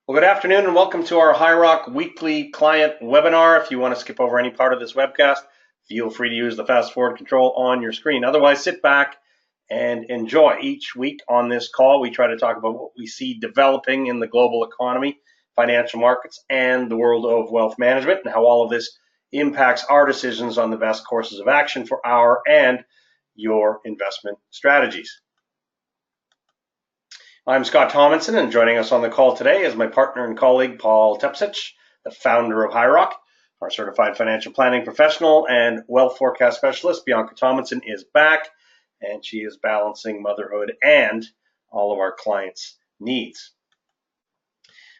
Well, good afternoon and welcome to our High Rock weekly client webinar. If you want to skip over any part of this webcast, feel free to use the fast forward control on your screen. Otherwise, sit back and enjoy. Each week on this call, we try to talk about what we see developing in the global economy, financial markets, and the world of wealth management, and how all of this impacts our decisions on the best courses of action for our and your investment strategies. I'm Scott Tomlinson, and joining us on the call today is my partner and colleague, Paul Tepsich, the founder of High Rock. Our certified financial planning professional and wealth forecast specialist, Bianca Tomlinson, is back, and she is balancing motherhood and all of our clients' needs.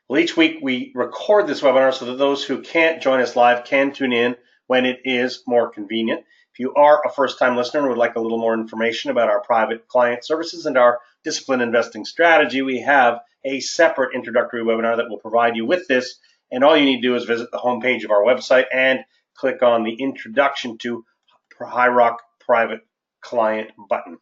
Well, each week we record this webinar so that those who can't join us live can tune in when it is more convenient. If you are a first-time listener and would like a little more information about our private client services and our disciplined investing strategy, we have a separate introductory webinar that will provide you with this. And all you need to do is visit the homepage of our website and click on the Introduction to High Rock Private Client button.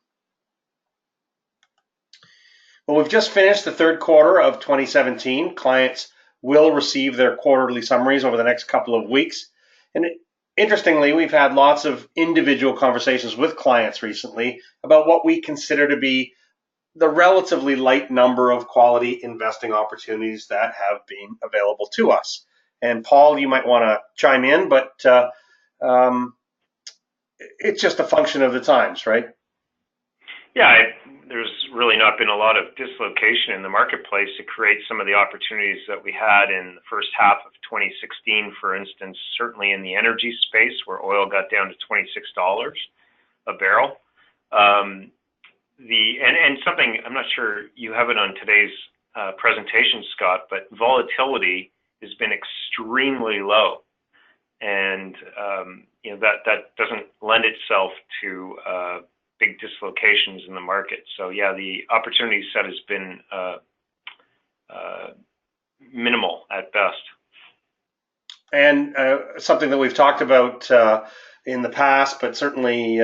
Well, we've just finished the third quarter of 2017. Clients will receive their quarterly summaries over the next couple of weeks. And interestingly, we've had lots of individual conversations with clients recently about what we consider to be the relatively light number of quality investing opportunities that have been available to us. And Paul, you might want to chime in, but it's just a function of the times, right? Yeah, there's really not been a lot of dislocation in the marketplace to create some of the opportunities that we had in the first half of 2016, for instance, certainly in the energy space where oil got down to $26 a barrel. And something, I'm not sure you have it on today's presentation, Scott, but volatility has been extremely low. And that doesn't lend itself to big dislocations in the market. So yeah, the opportunity set has been minimal at best. And something that we've talked about in the past, but certainly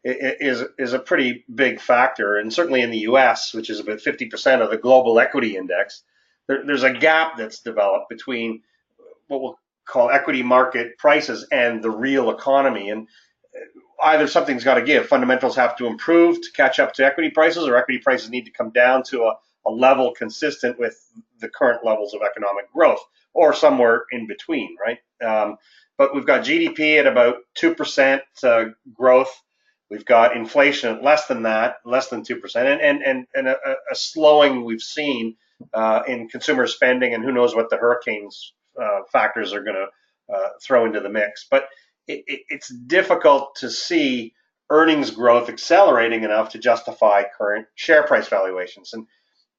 is a pretty big factor, and certainly in the US, which is about 50% of the global equity index, there's a gap that's developed between what we'll call equity market prices and the real economy. And either something's got to give. Fundamentals have to improve to catch up to equity prices, or equity prices need to come down to a level consistent with the current levels of economic growth, or somewhere in between, right? But we've got GDP at about 2% growth. We've got inflation at less than that, less than 2%, and a slowing we've seen in consumer spending, and who knows what the hurricanes factors are going to throw into the mix. But it's difficult to see earnings growth accelerating enough to justify current share price valuations.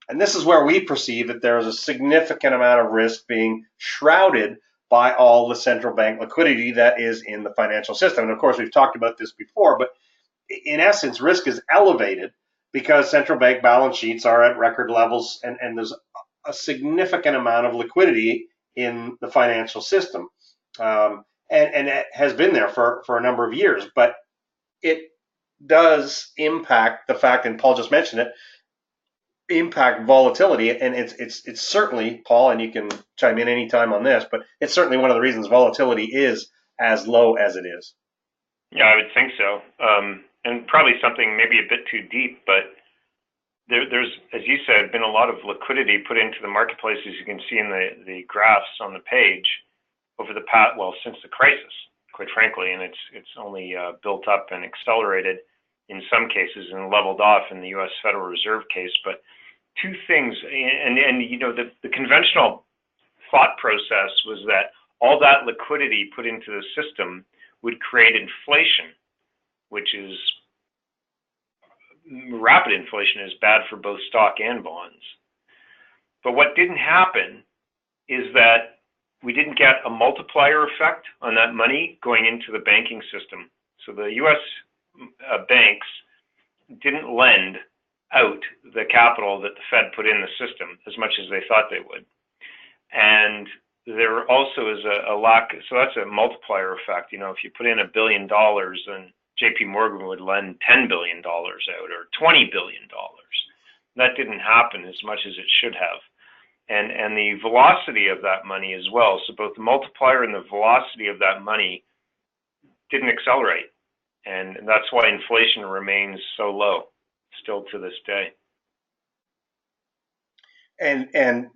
And this is where we perceive that there is a significant amount of risk being shrouded by all the central bank liquidity that is in the financial system. And of course, we've talked about this before, but in essence, risk is elevated because central bank balance sheets are at record levels, and there's a significant amount of liquidity in the financial system. And it has been there for a number of years, but it does impact the fact, and Paul just mentioned it, impact volatility. And it's certainly, Paul, and you can chime in anytime on this, but it's certainly one of the reasons volatility is as low as it is. Yeah, I would think so. And probably something maybe a bit too deep, but there's, as you said, been a lot of liquidity put into the marketplace, as you can see in the graphs on the page, over the past, well, since the crisis, quite frankly, and it's only built up and accelerated in some cases and leveled off in the U.S. Federal Reserve case. But two things, and the conventional thought process was that all that liquidity put into the system would create inflation, which is rapid inflation is bad for both stock and bonds. But what didn't happen is that we didn't get a multiplier effect on that money going into the banking system. So the U.S. banks didn't lend out the capital that the Fed put in the system as much as they thought they would. And there also is a lack, so that's a multiplier effect. If you put in $1 billion, then JP Morgan would lend $10 billion out or $20 billion. That didn't happen as much as it should have. and the velocity of that money as well. So both the multiplier and the velocity of that money didn't accelerate. And that's why inflation remains so low still to this day. And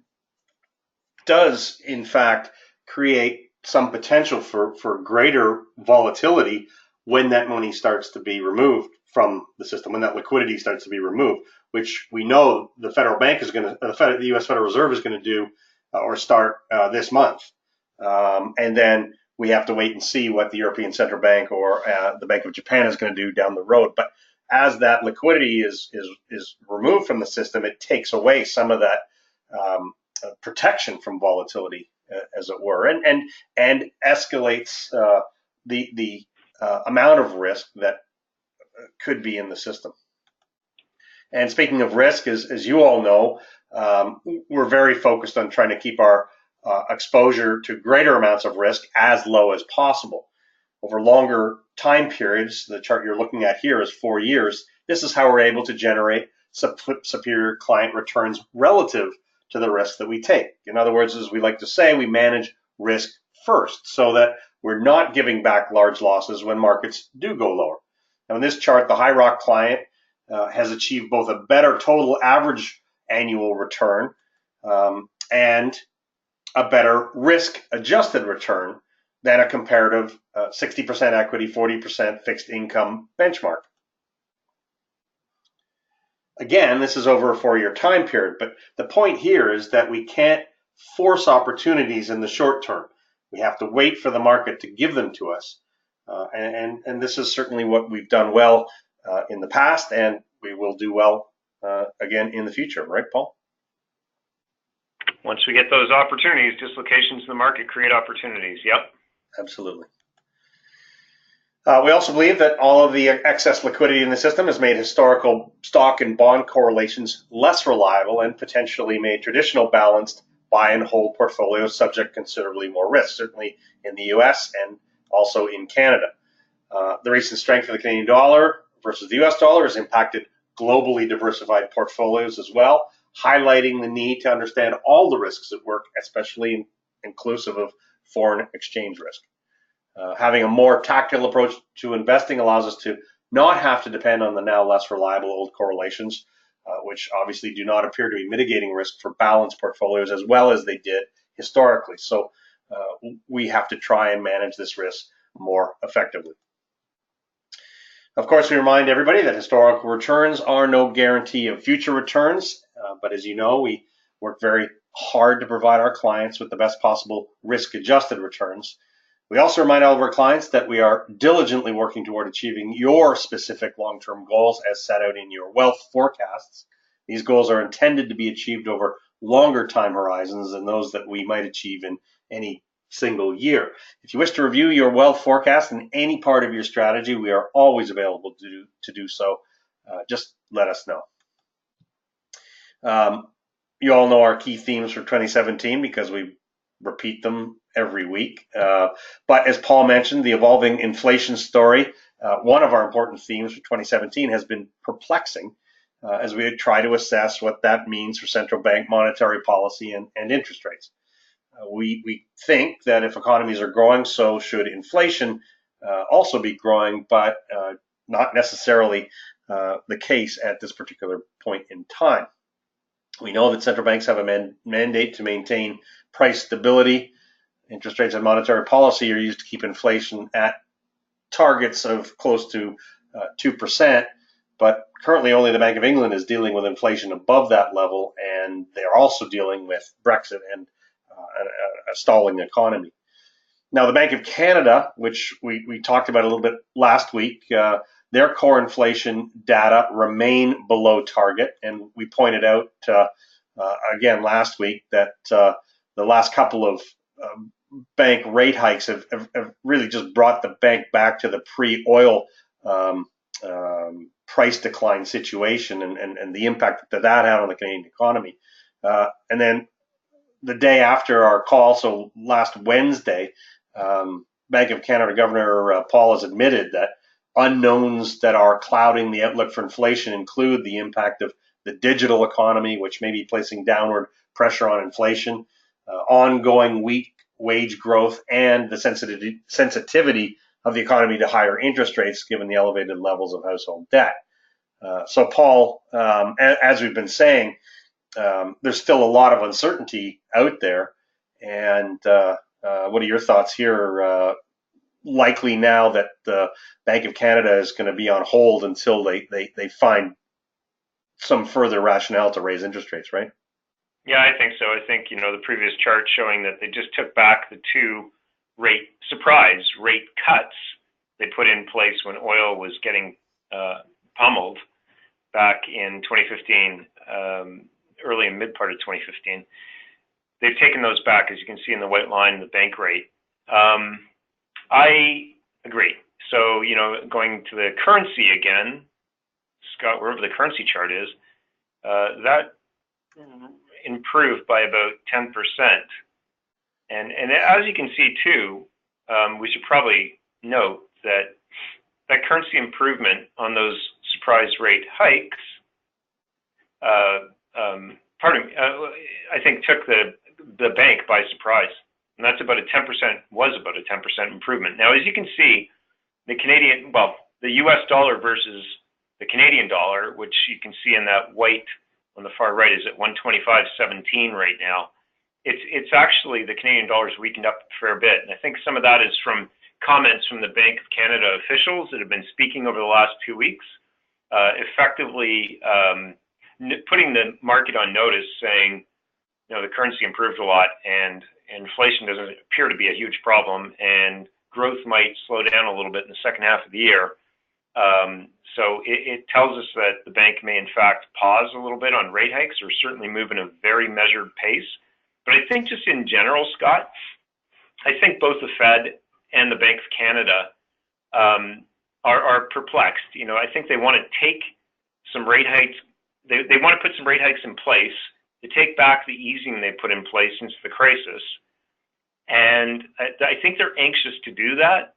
does, in fact, create some potential for greater volatility when that money starts to be removed from the system, when that liquidity starts to be removed, which we know the federal bank is going to, the U.S. Federal Reserve is going to do or start this month. And then we have to wait and see what the European Central Bank or the Bank of Japan is going to do down the road. But as that liquidity is removed from the system, it takes away some of that protection from volatility, as it were, and escalates the amount of risk that could be in the system. And speaking of risk, as you all know, we're very focused on trying to keep our exposure to greater amounts of risk as low as possible. Over longer time periods, the chart you're looking at here is 4 years. This is how we're able to generate superior client returns relative to the risk that we take. In other words, as we like to say, we manage risk first so that we're not giving back large losses when markets do go lower. Now, in this chart, the High Rock client has achieved both a better total average annual return and a better risk-adjusted return than a comparative 60% equity, 40% fixed income benchmark. Again, this is over a 4-year time period, but the point here is that we can't force opportunities in the short term. We have to wait for the market to give them to us. And this is certainly what we've done well in the past, and we will do well again in the future, right, Paul? Once we get those opportunities, dislocations in the market create opportunities. Yep. Absolutely. We also believe that all of the excess liquidity in the system has made historical stock and bond correlations less reliable and potentially made traditional balanced buy and hold portfolios subject considerably more risk, certainly in the US and also in Canada. The recent strength of the Canadian dollar versus the US dollar has impacted globally diversified portfolios as well, highlighting the need to understand all the risks at work, especially inclusive of foreign exchange risk. Having a more tactical approach to investing allows us to not have to depend on the now less reliable old correlations, which obviously do not appear to be mitigating risk for balanced portfolios as well as they did historically. So we have to try and manage this risk more effectively. Of course, we remind everybody that historical returns are no guarantee of future returns, but as you know, we work very hard to provide our clients with the best possible risk-adjusted returns. We also remind all of our clients that we are diligently working toward achieving your specific long-term goals as set out in your wealth forecasts. These goals are intended to be achieved over longer time horizons than those that we might achieve in any single year. If you wish to review your wealth forecast in any part of your strategy, we are always available to do so. Just let us know. You all know our key themes for 2017 because we repeat them every week. But as Paul mentioned, the evolving inflation story, one of our important themes for 2017 has been perplexing as we try to assess what that means for central bank monetary policy and interest rates. We think that if economies are growing, so should inflation also be growing, but not necessarily the case at this particular point in time. We know that central banks have a mandate to maintain price stability. Interest rates and monetary policy are used to keep inflation at targets of close to 2%, but currently only the Bank of England is dealing with inflation above that level, and they are also dealing with Brexit and a stalling economy. Now, the Bank of Canada, which we talked about a little bit last week, their core inflation data remain below target, and we pointed out again last week that the last couple of bank rate hikes have really just brought the bank back to the pre-oil price decline situation and the impact that had on the Canadian economy. And then the day after our call, so last Wednesday, Bank of Canada Governor Poloz admitted that unknowns that are clouding the outlook for inflation include the impact of the digital economy, which may be placing downward pressure on inflation, ongoing weak wage growth, and the sensitivity of the economy to higher interest rates given the elevated levels of household debt. So, Paul, as we've been saying, there's still a lot of uncertainty out there. And what are your thoughts here? Likely now that the Bank of Canada is going to be on hold until they find some further rationale to raise interest rates, right? Yeah, I think so. I think, the previous chart showing that they just took back the two surprise rate cuts they put in place when oil was getting pummeled back in 2015, early and mid part of 2015. They've taken those back, as you can see in the white line, the bank rate. I agree. So, going to the currency again, Scott, wherever the currency chart is, that improved by about 10%. And as you can see too, we should probably note that currency improvement on those surprise rate hikes, I think took the bank by surprise. And that's about was about a 10% improvement. Now, as you can see, the US dollar versus the Canadian dollar, which you can see in that white on the far right, is at 125.17 right now. It's actually, the Canadian dollar's weakened up a fair bit. And I think some of that is from comments from the Bank of Canada officials that have been speaking over the last 2 weeks, effectively putting the market on notice, saying, the currency improved a lot and inflation doesn't appear to be a huge problem, and growth might slow down a little bit in the second half of the year. So it tells us that the bank may in fact pause a little bit on rate hikes, or certainly move in a very measured pace. But I think just in general, Scott, I think both the Fed and the Bank of Canada are perplexed. I think they want to take some rate hikes. They want to put some rate hikes in place to take back the easing they put in place since the crisis. And I think they're anxious to do that.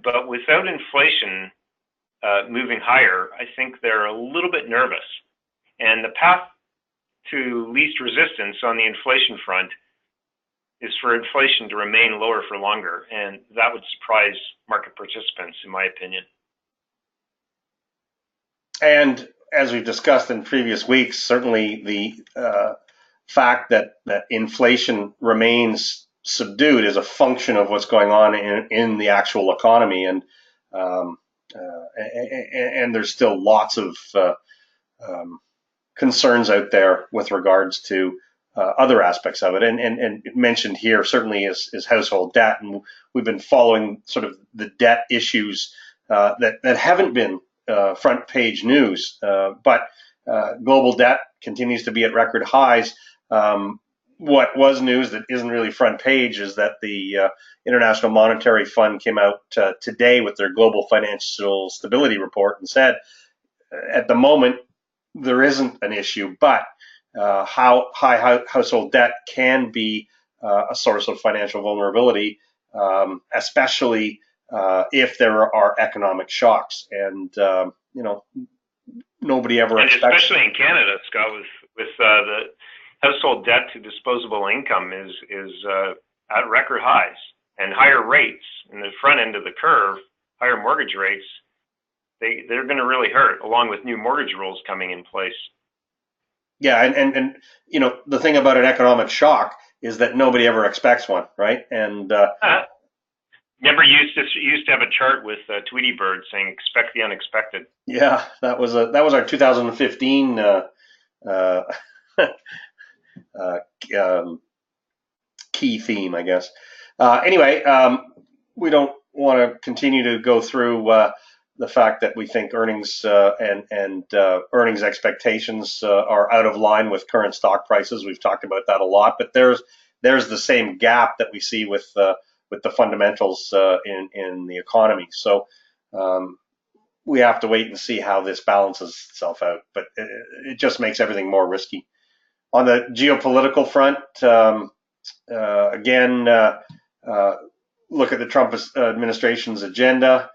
But without inflation moving higher, I think they're a little bit nervous. And the path to least resistance on the inflation front is for inflation to remain lower for longer. And that would surprise market participants, in my opinion. And as we've discussed in previous weeks, certainly the fact that inflation remains subdued is a function of what's going on in the actual economy. And there's still lots of concerns out there with regards to other aspects of it. And mentioned here certainly is household debt. And we've been following sort of the debt issues that haven't been front page news, but global debt continues to be at record highs. What was news that isn't really front page is that the International Monetary Fund came out today with their global financial stability report and said, at the moment, there isn't an issue, but how high household debt can be a source of financial vulnerability, especially if there are economic shocks. And, nobody ever expects. Especially in Canada, Scott, with the household debt to disposable income is at record highs, and higher rates in the front end of the curve, higher mortgage rates, they're going to really hurt, along with new mortgage rules coming in place. Yeah, and the thing about an economic shock is that nobody ever expects one, right? And remember, you used to have a chart with Tweety Bird saying "expect the unexpected." Yeah, that was our 2015 key theme, I guess. Anyway, we don't want to continue to go through the fact that we think earnings and earnings expectations are out of line with current stock prices. We've talked about that a lot, but there's the same gap that we see with the fundamentals in the economy. So we have to wait and see how this balances itself out. But it just makes everything more risky. On the geopolitical front, again, look at the Trump administration's agenda.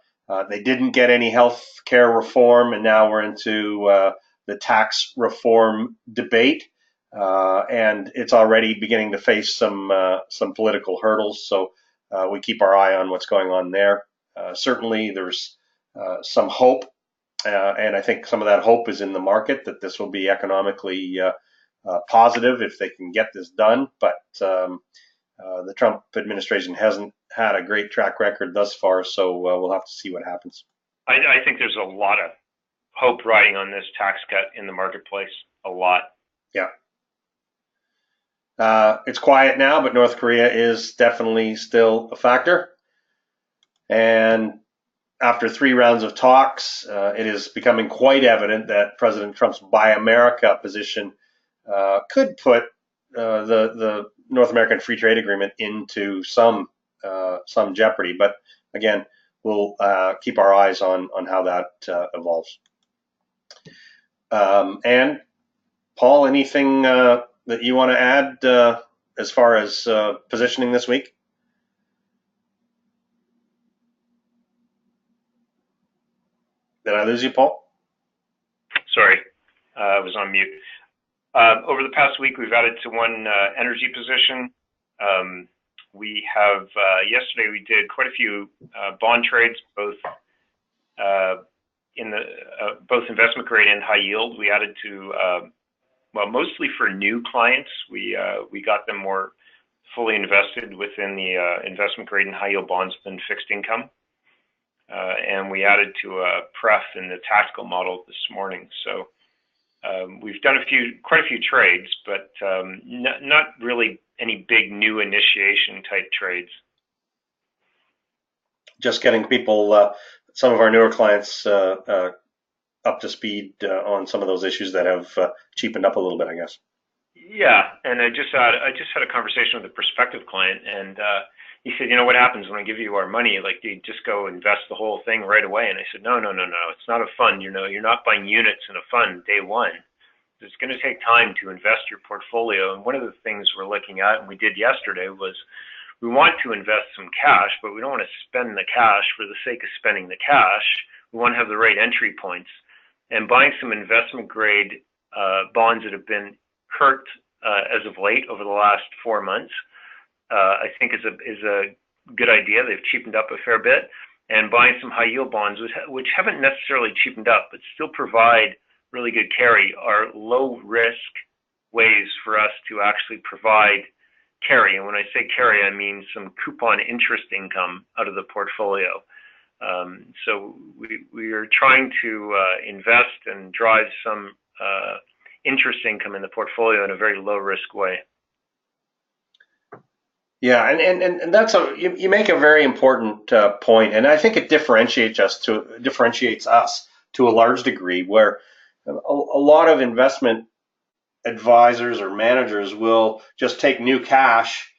They didn't get any health care reform, and now we're into the tax reform debate, and it's already beginning to face some political hurdles. So we keep our eye on what's going on there. Certainly, there's some hope, and I think some of that hope is in the market that this will be economically positive if they can get this done. But the Trump administration hasn't had a great track record thus far, so we'll have to see what happens. I think there's a lot of hope riding on this tax cut in the marketplace. A lot. Yeah. It's quiet now, but North Korea is definitely still a factor. And after 3 rounds of talks, it is becoming quite evident that President Trump's Buy America position could put the North American Free Trade Agreement into some jeopardy. But again, we'll keep our eyes on how that evolves. And Paul, anything that you want to add as far as positioning this week? Did I lose you, Paul? Sorry, I was on mute. Over the past week, we've added to one energy position. We have yesterday we did quite a few bond trades, both in the both investment grade and high yield. We added to well, mostly for new clients. We got them more fully invested within the investment grade and high yield bonds than fixed income. And we added to a pref in the tactical model this morning. So we've done quite a few trades, but not really any big new initiation type trades. Just getting people, some of our newer clients, up to speed on some of those issues that have cheapened up a little bit, I guess. Yeah, and I just had a conversation with a prospective client, and he said, you know, what happens when I give you our money? Like, do you just go invest the whole thing right away? And I said, no. It's not a fund. You know, you're not buying units in a fund day one. It's going to take time to invest your portfolio. And one of the things we're looking at, and we did yesterday, was we want to invest some cash, but we don't want to spend the cash for the sake of spending the cash. We want to have the right entry points. And buying some investment grade bonds that have been hurt as of late over the last 4 months, I think is a good idea. They've cheapened up a fair bit, and buying some high yield bonds, which haven't necessarily cheapened up, but still provide really good carry, are low risk ways for us to actually provide carry. And when I say carry, I mean some coupon interest income out of the portfolio. So we are trying to invest and drive some interest income in the portfolio in a very low risk way. Yeah, and that's you make a very important point, and I think it differentiates us to a large degree, where a lot of investment advisors or managers will just take new cash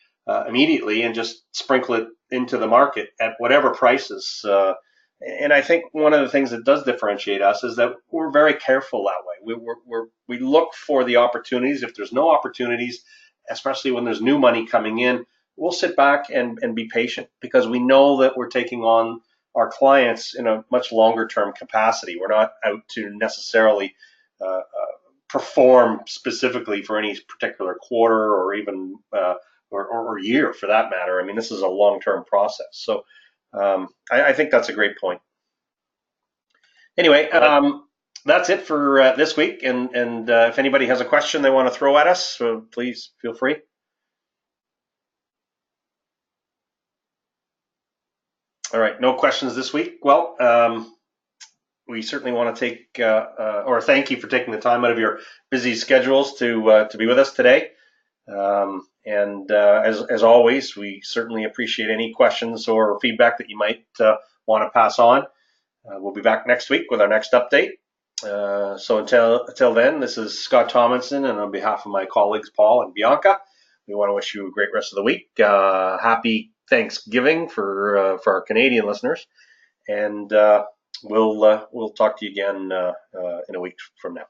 immediately and just sprinkle it into the market at whatever prices. And I think one of the things that does differentiate us is that we're very careful that way. We look for the opportunities. If there's no opportunities, especially when there's new money coming in, we'll sit back and be patient, because we know that we're taking on our clients in a much longer term capacity. We're not out to necessarily perform specifically for any particular quarter or even or year for that matter. I mean, this is a long term process. So I think that's a great point. Anyway, that's it for this week. And if anybody has a question they want to throw at us, please feel free. All right, no questions this week. Well, we certainly want to take or thank you for taking the time out of your busy schedules to be with us today. And as always, we certainly appreciate any questions or feedback that you might want to pass on. We'll be back next week with our next update. So until then, this is Scott Tomlinson, and on behalf of my colleagues Paul and Bianca, we want to wish you a great rest of the week. Happy Thanksgiving for our Canadian listeners, and we'll talk to you again in a week from now.